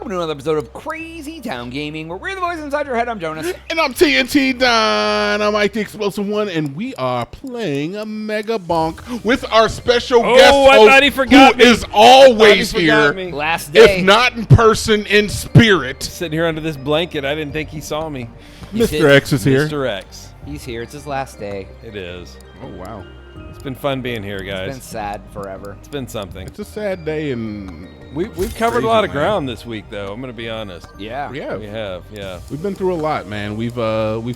welcome to another episode of Crazy Town Gaming, where we're the voice inside your head. I'm Jonas. And I'm TNT Dynamite, the Explosive One, and we are playing a Megabonk with our special guest host, who is always here, Last day. if not in person, in spirit. Sitting here under this blanket, I didn't think he saw me. Mr. X is here. Mr. X. He's here. It's his last day. It is. Oh, wow. It's been fun being here, guys. It's been sad forever. It's been something. It's a sad day, and We've covered a lot of ground this week, though. I'm going to be honest. Yeah. We have, yeah. We've been through a lot, man. We've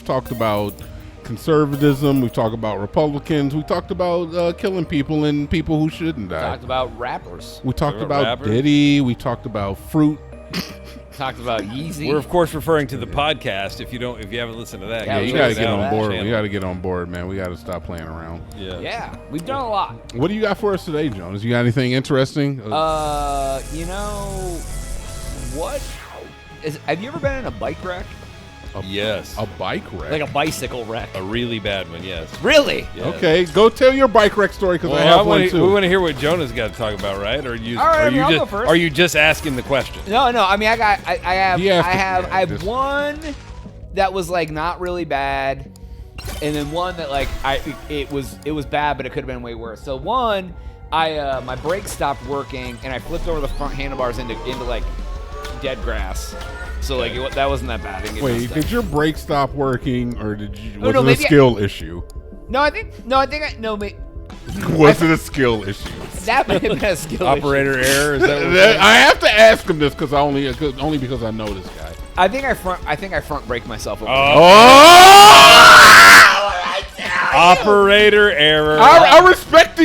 talked about conservatism. We've talked about Republicans. We talked about killing people and people who shouldn't die. Talked about rappers. We talked about Diddy. We talked about fruit. Talked about Yeezy. We're of course referring to the podcast. If you haven't listened to that, Yeah, You we got to get on that board. channel. We got to get on board, man. We got to stop playing around. Yeah. We've done a lot. What do you got for us today, Jonas? You got anything interesting? You know what? Have you ever been in a bike wreck? Yes. A bike wreck? Like a bicycle wreck? A really bad one, yes. Really? Yes. Okay, go tell your bike wreck story because I Well, have one too. we want to hear what Jonah's got to talk about, right? Or you? All right, I'll go just first. are you just asking the question? No. I mean, I have just- one that was like not really bad, and then one that like it was bad, but it could have been way worse. So one, my brakes stopped working, and I flipped over the front handlebars into like dead grass. So like that wasn't that bad. I didn't get Wait, messed up. did your brake stop working, or did you? Was no, it a maybe skill issue? Was it a skill issue? that might have been a skill Operator issue. error. Is that what we're saying? I have to ask him this because only because I know this guy. I think I front braked myself over. Operator error. I respect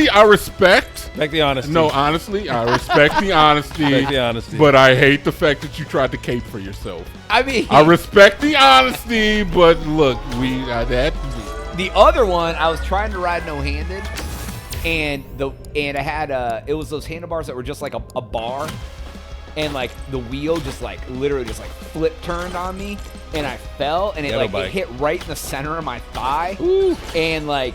Respect the honesty. No, honestly, I respect the honesty. Respect the honesty. But I hate the fact that you tried to cape for yourself. I mean, I respect the honesty, but look, the other one, I was trying to ride no-handed, and I had it was those handlebars that were just like a bar, and like the wheel just like literally just like flip turned on me, and I fell, and it hit right in the center of my thigh. Ooh. And like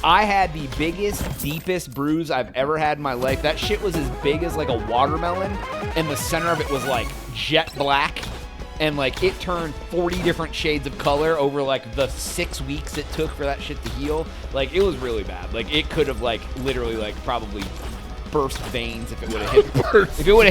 I had the biggest, deepest bruise I've ever had in my life. That shit was as big as like a watermelon, and the center of it was like jet black. And like it turned 40 different shades of color over like the 6 weeks it took for that shit to heal. Like it was really bad. Like it could have like literally like probably burst veins if it would have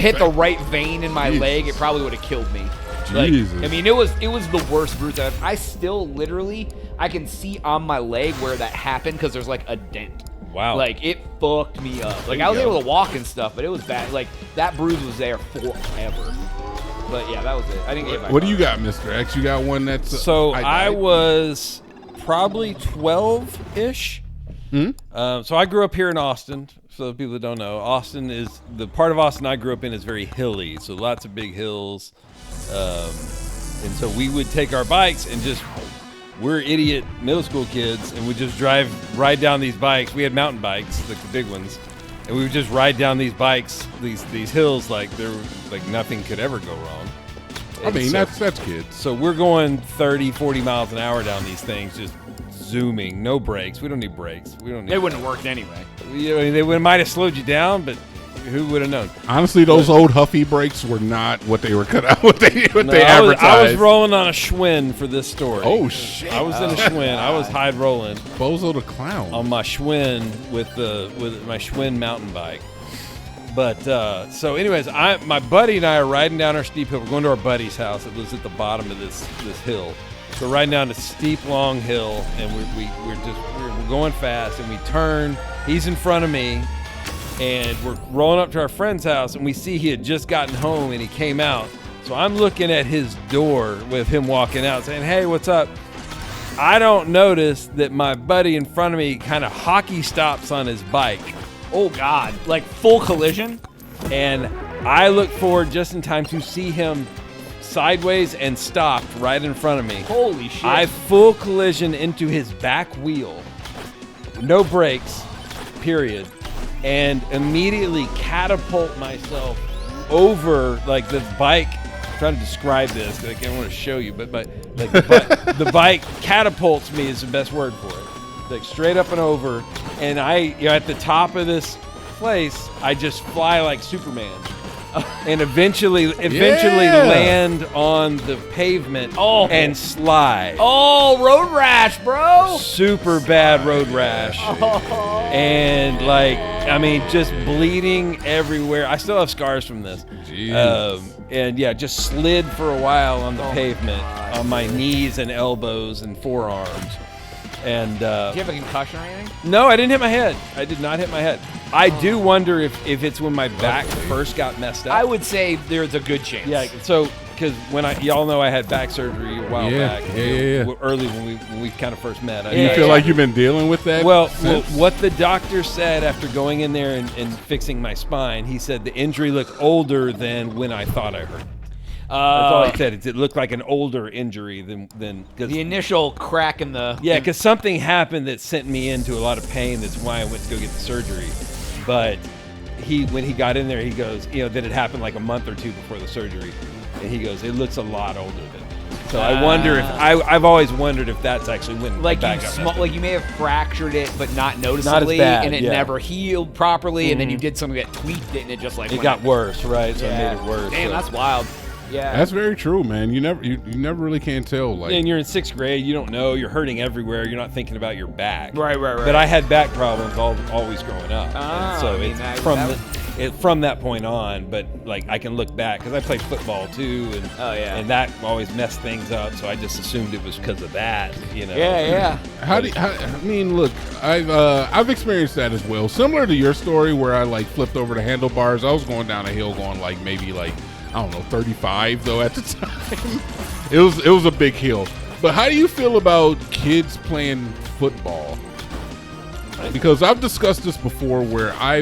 hit the right vein in my leg. It probably would have killed me. Jesus. Like, I mean, it was the worst bruise I still literally I can see on my leg where that happened because there's like a dent. Wow. Like it fucked me up. Like I was able to walk and stuff, but it was bad. Like that bruise was there forever. But yeah, that was it. I didn't get my What do you got, Mr. X? You got one that's So I was probably 12-ish. So I grew up here in Austin. So the people that don't know, Austin is the part of Austin I grew up in is very hilly. So lots of big hills. And so we would take our bikes and we're idiot middle school kids, and we'd just ride down these bikes. We had mountain bikes, like the big ones. And we would just ride down these bikes, these hills, like nothing could ever go wrong. I mean, that's kids. So we're going 30, 40 miles an hour down these things, just zooming, no brakes. We don't need brakes. They wouldn't have worked anyway. You know, they might have slowed you down, but who would have known? Honestly, those old Huffy brakes were not what they were cut out. They advertised. I was rolling on a Schwinn for this story. Oh shit! I was in a Schwinn. I was high rolling Bozo the Clown on my Schwinn with my Schwinn mountain bike. But so, anyways, my buddy and I are riding down our steep hill. We're going to our buddy's house that lives at the bottom of this hill. So riding down a steep, long hill, and we're going fast, and we turn. He's in front of me, and we're rolling up to our friend's house, and we see he had just gotten home, and he came out. So I'm looking at his door with him walking out, saying, "Hey, what's up?" I don't notice that my buddy in front of me kind of hockey stops on his bike. Oh God! Like full collision. And I look forward just in time to see him sideways and stopped right in front of me. Holy shit! I full collision into his back wheel. No brakes, period. And immediately catapult myself over like the bike. I'm trying to describe this because I can't want to show you, but the bike catapults me is the best word for it. Like straight up and over. And at the top of this place, I just fly like Superman. and eventually land on the pavement and slide. Oh, road rash, bro. Super bad road rash. And like, I mean, just bleeding everywhere. I still have scars from this. And yeah, just slid for a while on the pavement on my knees and elbows and forearms. And did you have a concussion or anything? No, I didn't hit my head. I did not hit my head. I do wonder if it's when my back first got messed up. I would say there's a good chance. Yeah, so because y'all know I had back surgery a while back. Early when we kind of first met. You feel like you've been dealing with that? Well, what the doctor said after going in there and fixing my spine, he said the injury looked older than when I thought I hurt it. That's all he said. It looked like an older injury than the initial crack in the. Yeah, because something happened that sent me into a lot of pain. That's why I went to go get the surgery. But when he got in there, he goes, that it happened like a month or two before the surgery, and he goes, it looks a lot older than. So I wonder if I've always wondered if that's actually when you may have fractured it, but not noticeably, and it never healed properly, and then you did something that tweaked it, and it just like it got worse, right? So it made it worse. Damn, that's wild. Yeah, that's very true, man. You never really can tell. Like, and you're in 6th grade, you don't know. You're hurting everywhere. You're not thinking about your back. Right. But I had back problems always growing up. So it's from that point on. But like I can look back because I played football too, and that always messed things up. So I just assumed it was because of that. Yeah. Look, I've experienced that as well. Similar to your story, where I like flipped over the handlebars. I was going down a hill, going like maybe like. I don't know, 35 though at the time. It was a big hill. But how do you feel about kids playing football? Because I've discussed this before, where I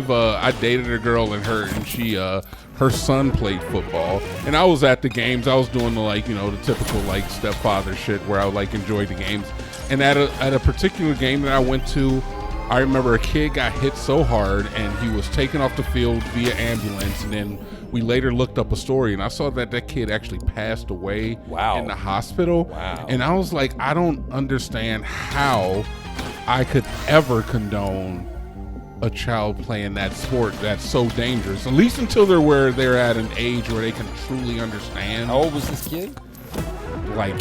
dated a girl and she her son played football, and I was at the games. I was doing the typical like stepfather shit where I would like enjoy the games. And at a particular game that I went to, I remember a kid got hit so hard and he was taken off the field via ambulance, and then we later looked up a story and I saw that kid actually passed away in the hospital. Wow. And I was like, I don't understand how I could ever condone a child playing that sport that's so dangerous, at least until they're at an age where they can truly understand. How old was this kid? Like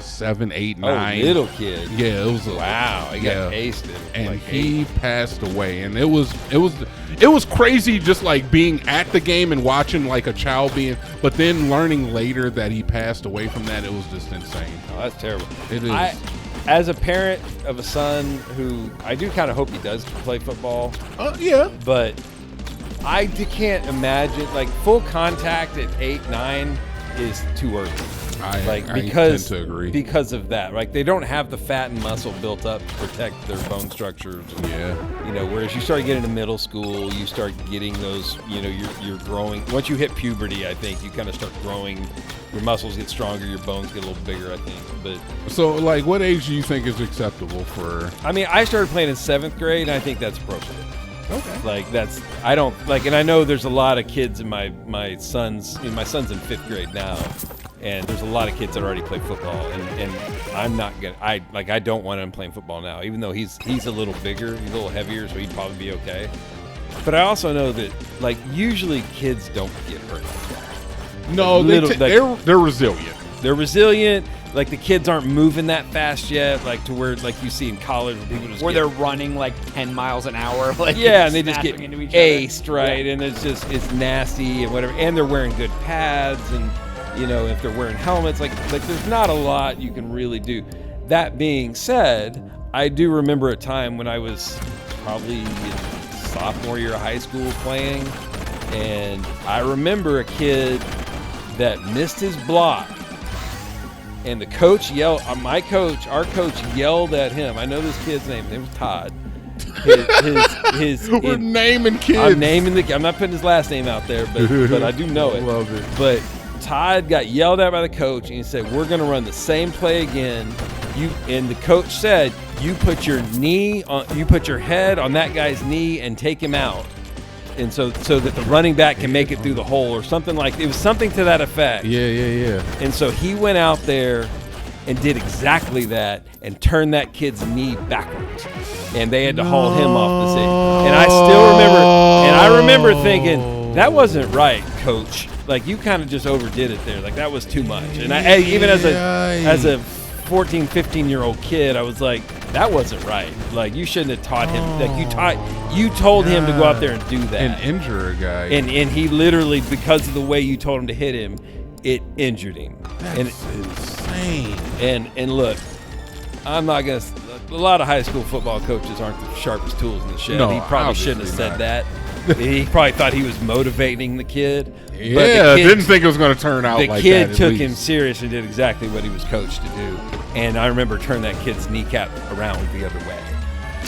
7, 8, 9. Oh, little kid. Yeah, it was. Wow, he got aced. And he passed away, and it was crazy, just like being at the game and watching like a child but then learning later that he passed away from that. It was just insane. Oh, that's terrible. It is. As a parent of a son who I do kind of hope he does play football. Yeah. But I can't imagine like full contact at 8, 9 is too early. I tend to agree. Because of that, like they don't have the fat and muscle built up to protect their bone structures. Whereas you start getting to middle school, you start getting those. You're growing. Once you hit puberty, I think you kind of start growing. Your muscles get stronger, your bones get a little bigger. I think. But so, like, what age do you think is acceptable for? I mean, I started playing in 7th grade, and I think that's appropriate. Okay. Like I don't like, and I know there's a lot of kids in my son's. My son's in 5th grade now. And there's a lot of kids that already play football, and I'm not gonna. I don't want him playing football now, even though he's a little bigger, he's a little heavier, so he'd probably be okay. But I also know that like usually kids don't get hurt like that. No, they're resilient. They're resilient. Like the kids aren't moving that fast yet, like to where like you see in college where people they're running like 10 miles an hour, like and they just get into each aced, other. right? And it's nasty and whatever, and they're wearing good pads and. If they're wearing helmets, like there's not a lot you can really do. That being said, I do remember a time when I was probably sophomore year of high school playing, and I remember a kid that missed his block, and the coach yelled. Our coach yelled at him. I know this kid's name. His name was Todd. We're naming kids. I'm not putting his last name out there, but I do know it. Love it. But Todd got yelled at by the coach, and he said, "We're going to run the same play again." And the coach said, "You put your head on that guy's knee and take him out, and so that the running back can make it through the hole," or something like it was something to that effect. Yeah. And so he went out there and did exactly that and turned that kid's knee backwards, and they had to haul him off the scene. And I still remember, and I remember thinking, that wasn't right, coach. Like, you kind of just overdid it there. Like, that was too much. And I even as a 14, 15-year-old kid, I was like, that wasn't right. Like, you shouldn't have taught him. Like, you told him to go out there and do that. And injure a guy. And he literally, because of the way you told him to hit him, it injured him. That's insane. And look, I'm not going to. A lot of high school football coaches aren't the sharpest tools in the shed. No, He probably shouldn't have said not. that. He probably thought he was motivating the kid. Yeah, but the kid, didn't think it was going to turn out like that. The kid at took least. him serious and did exactly what he was coached to do. And I remember turning that kid's kneecap around the other way.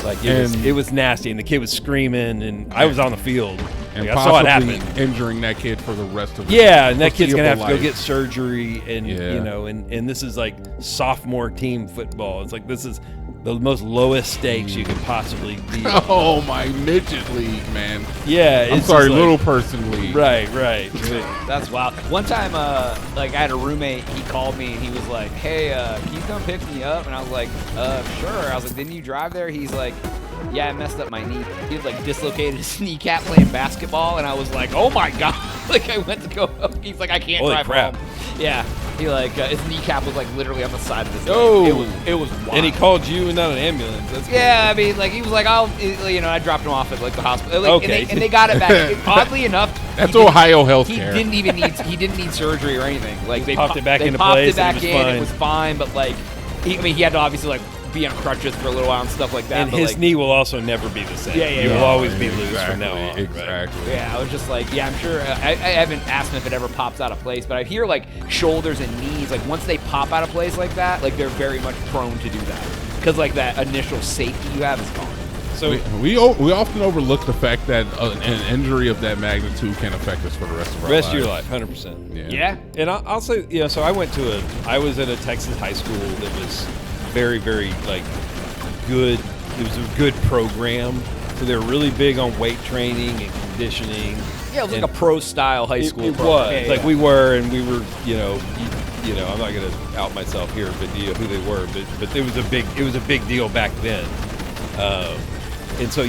Like, it was nasty, and the kid was screaming, and I was on the field. And Like, I saw it possibly happen. injuring that kid for the rest of his Yeah, and that kid's gonna have to foreseeable go life. get surgery, and Yeah. you know, and this is like sophomore team football. It's like this is the most lowest stakes you could possibly be. Oh, my midget league, man. Yeah, I'm it's sorry, just like- little person league. Right. That's wild. One time, like I had a roommate. He called me and he was like, "Hey, can you come pick me up?" And I was like, "Sure." I was like, "Didn't you drive there?" He's like, "Yeah, I messed up my knee." He was like dislocated his kneecap playing basketball, and I was like, "Oh my god!" Like I went to go. He's like, "I can't Holy drive crap. home." Yeah, he like his kneecap was like literally on the side of his Oh. leg. It was wild. And he called you and not an ambulance. That's Yeah, I mean, like he was like, I dropped him off at like the hospital. Like, Okay. and they got it back. Oddly enough, That's he didn't- Ohio He healthcare. didn't need surgery or anything. Like they popped it back they into popped place it back and it in. was fine. It was fine, but like, he had to obviously like be on crutches for a little while and stuff like that. And but, his like, knee will also never be the same. Yeah, He will yeah. always be loose from now on. right? Exactly. Yeah, I was just like, yeah, I'm sure. I haven't asked him if it ever pops out of place, but I hear like shoulders and knees, like once they pop out of place like that, like they're very much prone to do that because like that initial safety you have is gone. So We often overlook the fact that an injury of that magnitude can affect us for the rest of our rest of lives. your life, 100%. Yeah. And I'll say, so I was at a Texas high school that was very, very like good. It was a good program. So they were really big on weight training and conditioning. Yeah, it was like And a pro style high school. It program. was Yeah, like yeah. we were, I'm not going to out myself here, but who they were, but it was a big deal back then. And so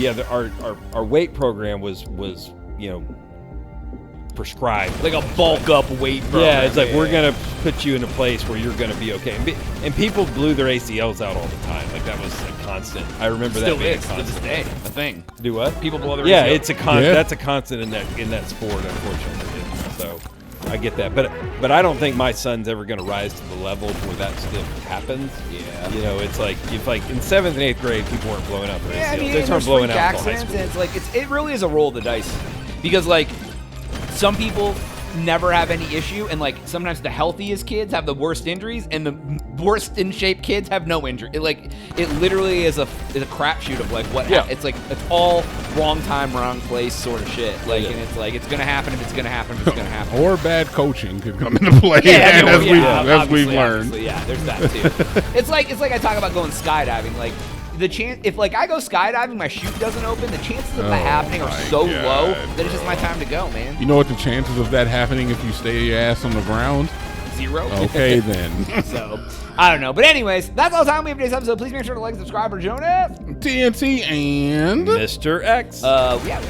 our weight program was prescribed. like a bulk up weight program. Yeah, it's like Yeah, we're yeah. gonna put you in a place where you're gonna be okay. And people blew their ACLs out all the time. Like that was a constant. I remember Still that being is a to this constant. day a thing. Do what? People blow their Yeah, ACL. it's a Yeah. that's a constant in that sport, unfortunately. And so I get that, but I don't think my son's ever gonna rise to the level where that stuff happens. Yeah. You know, it's like if like in 7th and 8th grade people weren't blowing out their Yeah, I ACLs. mean, They start there's blowing freak out until high accidents, school. and it's like it really is a roll of the dice, because like some people never have any issue, and like sometimes the healthiest kids have the worst injuries, and the worst in shape kids have no injury. It literally is a crapshoot of like what. Yeah. It's like it's all wrong time, wrong place sort of shit. Like, Yeah. and it's like it's gonna happen if it's gonna happen if it's gonna happen. Or bad coaching could come into play, Yeah, as we've obviously, learned. obviously, yeah, there's that too. it's like I talk about going skydiving. Like the chance, if like I go skydiving, my chute doesn't open. The chances of that Oh happening are my so low God, that it's just my time to go, man. You know what the chances of that happening if you stay your ass on the ground? 0. Okay, then. So I don't know, but anyways, that's all the time we have for today's episode. Please make sure to like, subscribe for Jonas. TNT and Mr. X. Yeah.